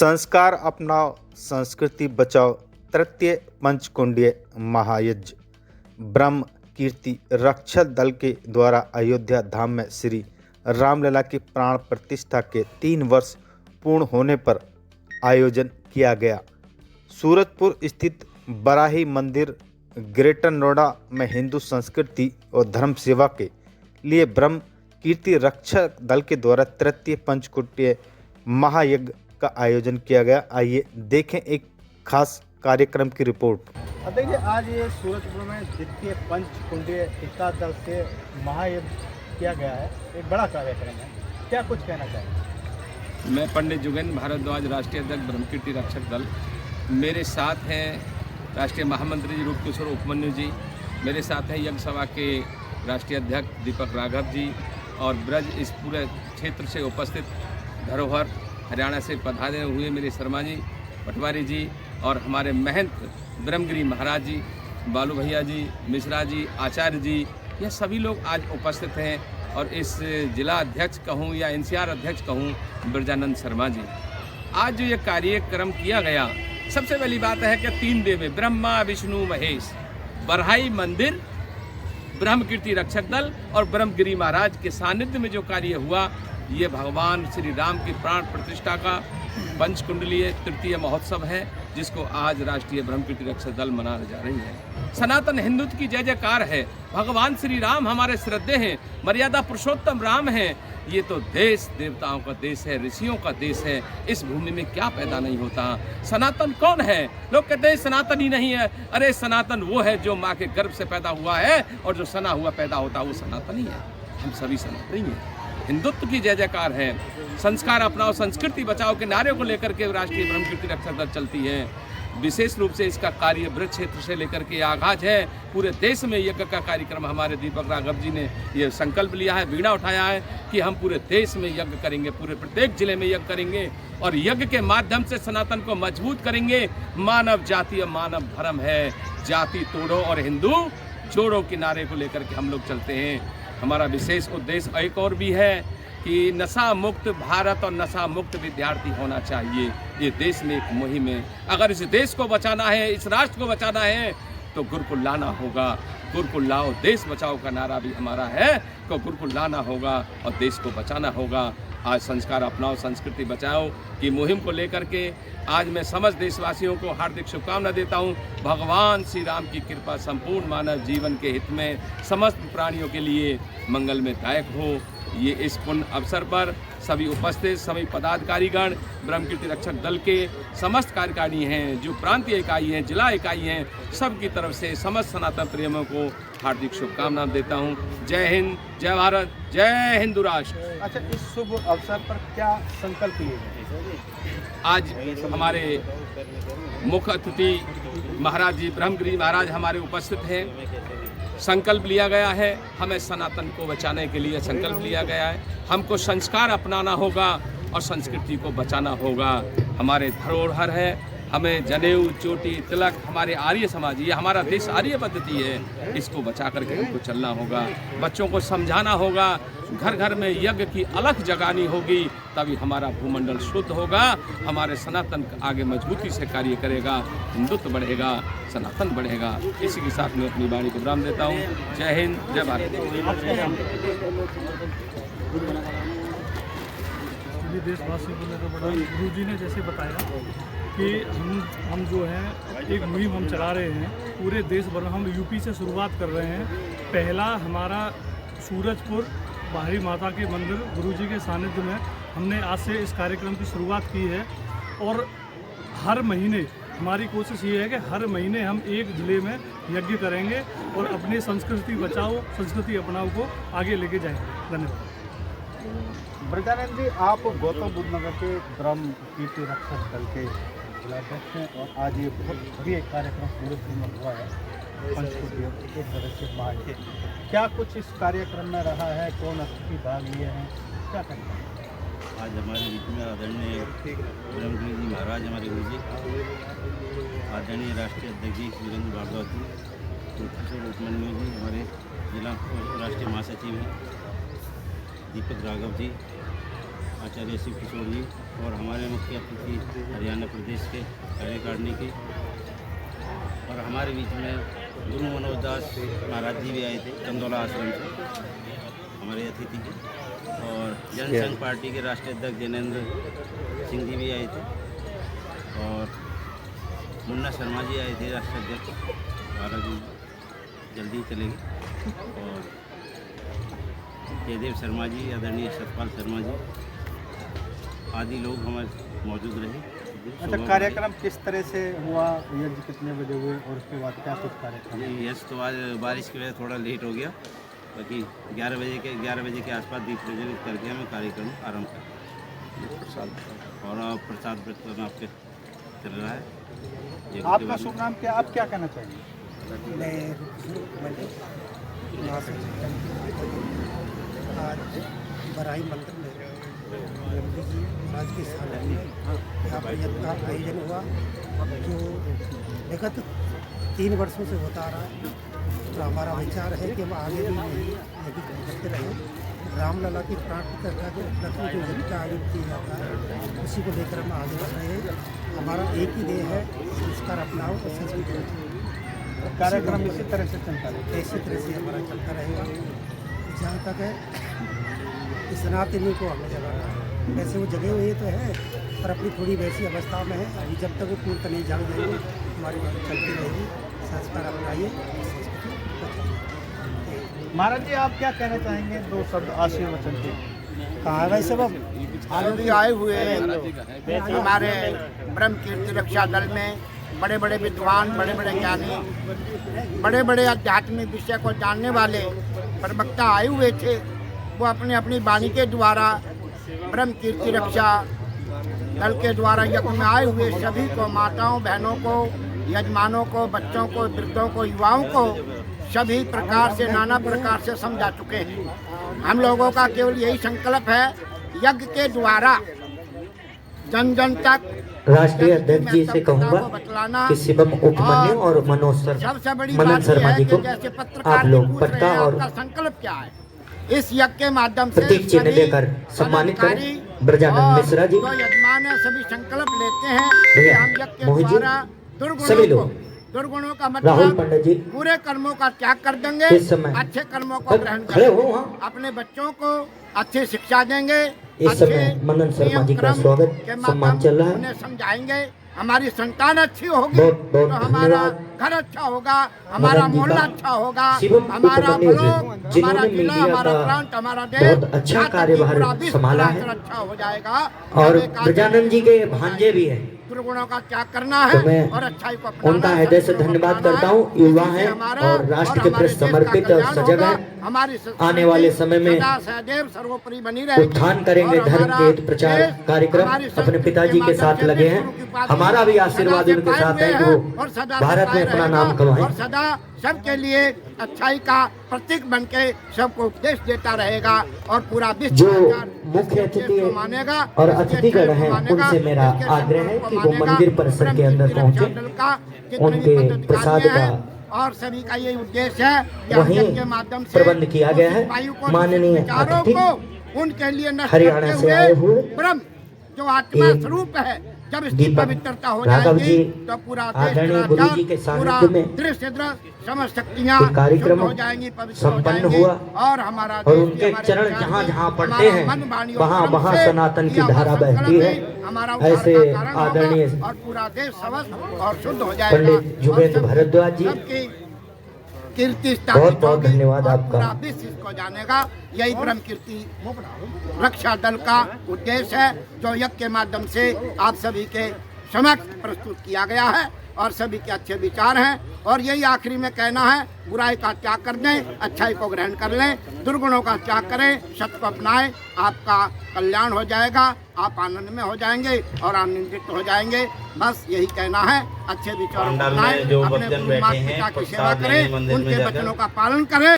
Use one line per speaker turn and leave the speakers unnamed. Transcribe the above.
संस्कार अपनाओ संस्कृति बचाओ तृतीय पंचकुंडीय महायज्ञ ब्रह्म कीर्ति रक्षक दल के द्वारा अयोध्या धाम में श्री रामलला की प्राण प्रतिष्ठा के 3 वर्ष पूर्ण होने पर आयोजन किया गया। सूरजपुर स्थित बराही मंदिर ग्रेटर नोएडा में हिंदू संस्कृति और धर्म सेवा के लिए ब्रह्म कीर्ति रक्षक दल के द्वारा तृतीय पंचकुंडीय महायज्ञ का आयोजन किया गया। आइए देखें एक खास कार्यक्रम की रिपोर्ट।
देखिए, आज ये सूरजपुर में द्वितीय पंचकुंडीय एकादश से महायज्ञ किया गया है। एक बड़ा कार्यक्रम है, क्या कुछ कहना चाहेंगे?
मैं पंडित जुगेंद्र भारद्वाज, राष्ट्रीय अध्यक्ष ब्रह्म कीर्ति रक्षक दल। मेरे साथ हैं राष्ट्रीय महामंत्री जी रूप किशोर उपमन्यु जी, मेरे साथ हैं यज्ञ सभा के राष्ट्रीय अध्यक्ष दीपक राघव जी और ब्रज इस पूरे क्षेत्र से उपस्थित धरोहर हरियाणा से पधारे हुए मेरे शर्मा जी, पटवारी जी और हमारे महंत ब्रह्मगिरी महाराज जी, बालू भैया जी, मिश्रा जी, आचार्य जी, यह सभी लोग आज उपस्थित हैं। और इस जिला अध्यक्ष कहूँ या एनसीआर अध्यक्ष कहूँ ब्रजानंद शर्मा जी, आज जो ये कार्यक्रम किया गया, सबसे पहली बात है कि 3 देव ब्रह्मा विष्णु महेश, बरहाई मंदिर ब्रह्म कीर्ति रक्षक दल और ब्रह्मगिरी महाराज के सानिध्य में जो कार्य हुआ, ये भगवान श्री राम की प्राण प्रतिष्ठा का पंचकुंडलीय तृतीय महोत्सव है, जिसको आज राष्ट्रीय ब्रह्म कीर्ति रक्षक दल मना जा रही है। सनातन हिंदुत्व की जय जयकार है। भगवान श्री राम हमारे श्रद्धेय हैं, मर्यादा पुरुषोत्तम राम हैं। ये तो देश देवताओं का देश है, ऋषियों का देश है। इस भूमि में क्या पैदा नहीं होता। सनातन कौन है? लोग कहते हैं सनातन ही नहीं है। अरे सनातन वो है जो माँ के गर्भ से पैदा हुआ है, और जो सना हुआ पैदा होता है वो सनातन ही है। हम सभी सनातनी हैं। हिंदुत्व की जय जयकार है। संस्कार अपनाओ संस्कृति बचाओ के नारे को लेकर के राष्ट्रीय ब्रह्म कीर्ति रक्षक दल चलती है। विशेष रूप से इसका कार्य ब्रज क्षेत्र से लेकर के आगाज है। पूरे देश में यज्ञ का कार्यक्रम हमारे दीपक राघव जी ने ये संकल्प लिया है, बीड़ा उठाया है कि हम पूरे देश में यज्ञ करेंगे, पूरे प्रत्येक जिले में यज्ञ करेंगे और यज्ञ के माध्यम से सनातन को मजबूत करेंगे। मानव जाति मानव धर्म है, जाति तोड़ो और हिंदू जोड़ो के नारे को लेकर के हम लोग चलते हैं। हमारा विशेष उद्देश्य एक और भी है कि नशा मुक्त भारत और नशा मुक्त विद्यार्थी होना चाहिए। ये देश में एक मुहिम है। अगर इस देश को बचाना है, इस राष्ट्र को बचाना है, तो गुरुकुल लाना होगा। गुरुकुल लाओ देश बचाओ का नारा भी हमारा है, तो गुरुकुल लाना होगा और देश को बचाना होगा। आज संस्कार अपनाओ संस्कृति बचाओ की मुहिम को लेकर के आज मैं समस्त देशवासियों को हार्दिक शुभकामना देता हूं। भगवान श्री राम की कृपा संपूर्ण मानव जीवन के हित में समस्त प्राणियों के लिए मंगल में दायक हो। ये इस पुण्य अवसर पर सभी उपस्थित सभी पदाधिकारीगण, ब्रह्म कीर्ति रक्षक दल के समस्त कार्यकारिणी हैं, जो प्रांतीय इकाई हैं, जिला इकाई हैं, सबकी तरफ से समस्त सनातन प्रेमियों को हार्दिक शुभकामना देता हूं। जय हिंद, जय भारत, जय हिंदू राष्ट्र।
अच्छा, इस शुभ अवसर पर क्या संकल्प लिए गए?
आज हमारे मुख्य अतिथि महाराज जी ब्रह्मगिरी महाराज हमारे उपस्थित हैं। संकल्प लिया गया है, हमें सनातन को बचाने के लिए संकल्प लिया गया है। हमको संस्कार अपनाना होगा और संस्कृति को बचाना होगा। हमारे धरोहर है, हमें जनेऊ चोटी तिलक हमारे आर्य समाज, ये हमारा देश आर्य पद्धति है, इसको बचा करके हमको चलना होगा। बच्चों को समझाना होगा, घर घर में यज्ञ की अलख जगानी होगी, तभी हमारा भूमंडल शुद्ध होगा। हमारे सनातन आगे मजबूती से कार्य करेगा, हिंदुत्व बढ़ेगा, सनातन बढ़ेगा। इसी के साथ मैं अपनी वाणी को विराम देता हूँ। जय हिंद, जय भारत।
देशवासियों को लेकर बड़ा गुरु जी ने जैसे बताया कि हम जो हैं एक मुहिम हम चला रहे हैं पूरे देश भर में। हम यूपी से शुरुआत कर रहे हैं। पहला हमारा सूरजपुर बाहरी माता के मंदिर गुरुजी के सानिध्य में हमने आज से इस कार्यक्रम की शुरुआत की है। और हर महीने हमारी कोशिश ये है कि हर महीने हम एक ज़िले में यज्ञ करेंगे और अपनी संस्कृति बचाओ संस्कृति अपनाओ को आगे लेके जाएंगे। धन्यवाद।
ब्रजानंद जी, आप गौतम बुद्ध नगर के ब्रह्म कीर्ति रक्षक दल के जिलाध्यक्ष हैं और आज ये बहुत भी एक कार्यक्रम सूरजपुर में हुआ है, पंचकुंडीय एक महायज्ञ। क्या कुछ इस कार्यक्रम में रहा है? कौन अतिथि भाग लिए हैं? क्या करना है?
आज हमारे बीच में आदरणीय ब्रह्मगिरी जी महाराज हमारे गुरु जी, आदरणीय राष्ट्रीय अध्यक्ष जी वीरेंद्र भारद्वाज जी, किशोर उपमन्यु जी हमारे जिला राष्ट्रीय महासचिव हैं, दीपक राघव जी, आचार्य शिव किशोर जी, और हमारे मुख्य अतिथि हरियाणा प्रदेश के कार्यकारिणी के, और हमारे बीच में गुरु मनोज दास महाराज जी भी आए थे चंदौला आश्रम से, हमारे अतिथि थे। और जनसंघ पार्टी के राष्ट्रीय अध्यक्ष जैनेंद्र सिंह जी भी आए थे, और मुन्ना शर्मा जी आए थे राष्ट्रीय अध्यक्ष, महाराज जी जल्दी चले गए। और जयदेव शर्मा जी, आदरणीय सतपाल शर्मा जी आदि लोग हमारे मौजूद रहे।
अच्छा, कार्यक्रम किस तरह से हुआ, यज्ञ कितने बजे हुए और उसके बाद क्या कुछ कार्यक्रम?
यस, तो आज बारिश की वजह से थोड़ा लेट हो गया, बाकी 11 बजे के आसपास दीप प्रज्वलित करके हमें कार्यक्रम आरंभ कर और प्रसाद वितरण आपके चल रहा है।
आपका शुभ नाम क्या, आप क्या कहना चाहेंगे?
मैं आज बराई मंदिर में मोदी जी महाराज के सामने यहाँ पर यज्ञ का आयोजन हुआ, जो विगत 3 वर्षों से होता आ रहा है। तो हमारा विचार है कि हम आगे भी यज्ञ करते रहें। रामलला की प्राण प्रतिष्ठा के उपलक्ष्य में जो यज्ञ का आयोजन किया जाता है, उसी को लेकर हम आगे बढ़ रहे हैं। हमारा एक ही ध्येय है, संस्कार अपनाओ और संस्कृति बचाओ।
कार्यक्रम इसी तरह से चलता रहेगा,
इसी तरह से हमारा चलता रहेगा जहाँ तक है सनातनी को हमने जगाना है। वैसे वो जगे हुए तो है, पर अपनी थोड़ी वैसी अवस्था में है। अभी जब तक वो पूर्ण नहीं जाग जाएंगे, हमारी बात चलती रहेगी। संस्कार अपनाइए, संस्कृति बचाइए।
महाराज जी, आप क्या कहना चाहेंगे 2 शब्द आशीर्वचन के?
कहाँ है भाई सब?
अभी आए हुए हैं हमारे ब्रह्म कीर्ति रक्षा दल में बड़े बड़े विद्वान, बड़े बड़े ज्ञानी, बड़े बड़े आध्यात्मिक विषय को जानने वाले प्रवक्ता आए हुए थे। वो अपनी अपनी वाणी के द्वारा ब्रह्म कीर्ति रक्षा दल के द्वारा यज्ञ में आए हुए सभी को, माताओं बहनों को, यजमानों को, बच्चों को, वृद्धों को, युवाओं को सभी प्रकार से, नाना प्रकार से समझा चुके हैं। हम लोगों का केवल यही संकल्प है, यज्ञ के द्वारा जन जन तक
राष्ट्रीय अध्यक्ष जी से कहूँगा कि शिवम उपमन्यु और मनोज
सबसे बड़ी
मनन
बात
शर्मा
यह
जी
है
को
कि जैसे पत्रकार
आप लोग
पूछ रहे
पटका
हैं,
और
आपका संकल्प क्या है, इस यज्ञ के माध्यम से
प्रतीक चिन्ह
सभी
देकर सम्मानित करें।
पदाधिकारी
ब्रजानंद
और
मिश्रा जी,
जो यजमान है सभी संकल्प लेते हैं कि
भैया,
हम यज्ञ के
मोहित जी,
द्वारा
सभी
दुर्गुणों
लोग,
को, दुर्गुणों का
राहुल
मतलब
पंडित जी
पूरे कर्मों का त्याग कर देंगे,
इस समय
अच्छे कर्मों को ग्रहण
खड़े हो।
करेंगे,
हाँ,
अपने बच्चों को अच्छी शिक्षा देंगे,
इस समय मनन शर्मा जी का स्वागत सम्मान चल रहा है।
उन्हें समझाएंगे, हमारी संतान अच्छी होगी
बहुत बहुत
तो हमारा
धन्यवाद।
घर अच्छा होगा, हमारा
मदन जी
मोहल्ला
का,
अच्छा होगा,
शिवम
हमारा
उपमन्यु जी,
ब्लॉक, हमारा
जिन्होंने
जिला,
मीडिया
हमारा
का
प्रांत, हमारा देश
बहुत अच्छा
यहाँ तक कि
कार्यभार
पूरा विश्व
संभाला है।
चराचर अच्छा हो जाएगा।
और
हमें कार्य
ब्रजानंद जी के भांजे भी हैं,
दुर्गुणों का त्याग करना
तो
है
मैं
और अच्छाई को अपनाना
उनका
है,
हृदय से
सत्गुणों को
धन्यवाद
अपनाना
करता
है।
हूँ। युवा
इसी से
हैं
हमारा
और राष्ट्र के
हमारे
प्रति
देश का
समर्पित और
कल्याण
सजग
होगा।
हैं।
हमारी
आने वाले समय में
सदा सदैव सर्वोपरि बनी रहेगी।
उत्थान करेंगे,
और
धर्म
हमारा
के हित प्रचार
देश
कार्यक्रम
हमारी
अपने
संस्कृति
पिताजी के
माध्यम
साथ
से
लगे
विष्णु की
हैं।
उपासना
हमारा भी
सदा
आशीर्वाद
से
उनके
पाए
साथ
हुए
है कि
हैं
वो
और सदा से
भारत में
पाए
अपना
रहेगा
नाम कमाएं।
और सदा सबके लिए अच्छाई का प्रतीक बन के सबको उपदेश देता रहेगा और पूरा विश्व
जो
संसार
मुख्य
इसके
अतिथि
उपदेश को मानेगा
और
इसके
अतिथिगण
अच्छाई को
हैं,
मानेगा,
उनसे मेरा
इसके
आग्रह है
संकल्प को
कि वो
मानेगा।
मंदिर परिसर के अंदर
ब्रह्म कीर्ति
पहुंचे,
रक्षा दल का जितने भी
उनके
पदाधिकारी
प्रसाद
हैं,
का
और सभी का ये उद्देश्य है कि हम
वहीं
यज्ञ के माध्यम से
प्रबंध किया गया है।
उस वायु को,
माननीय
विचारों
अतिथि
को उनके लिए नष्ट
हरियाणा
करते
से आए हुए
ब्रह्म जो आत्मा
एक
स्वरूप है, जब इसकी
दीपक
पवित्रता हो
राघव
जाएगी
जी,
तो पूरा
आदरणीय गुरु जी के सानिध्य में
दृश्य समस्त शक्तियाँ
ये कार्यक्रम
शुद्ध हो जाएंगी, पवित्र हो
संपन्न
जाएंगी
हुआ
और हमारा
और
देश भी,
उनके
हमारे
चरण
विचार
जहाँ
भी,
जहाँ पड़ते
हमारा
हैं
मन, वाणी और
वहाँ
कर्म
वहाँ
से
सनातन की
किया हुआ
धारा
संकल्प
बहती है।
भी हमारा उद्धार
ऐसे
का कारण होगा
आदरणीय
और पूरा देश स्वस्थ और शुद्ध हो जाएगा।
पंडित जुगेंद्र
और सब-
भारद्वाज जी,
सबकी कीर्ति
बहुत
स्थापित
बहुत
होगी
धन्यवाद
और
आपका।
पूरा विश्व इसको जानेगा। यही ब्रह्म कीर्ति रक्षा दल का उद्देश्य है, जो यज्ञ के माध्यम से आप सभी के समक्ष प्रस्तुत किया गया है और सभी के अच्छे विचार हैं। और यही आखिरी में कहना है, बुराई का त्याग कर दें, अच्छाई को ग्रहण कर लें, दुर्गुणों का त्याग करें, सत्य को अपनाएं, आपका कल्याण हो जाएगा, आप आनंद में हो जाएंगे और आनंदित हो जाएंगे। बस यही कहना है, अच्छे विचारों को
पंडाल में
अपनाएं,
जो
अपने
भक्तजन
गुरु
बैठे
माता
हैं,
पिता की सेवा
प्रसाद लेने
करें,
मंदिर में
उनके
जाकर
वचनों का पालन करें।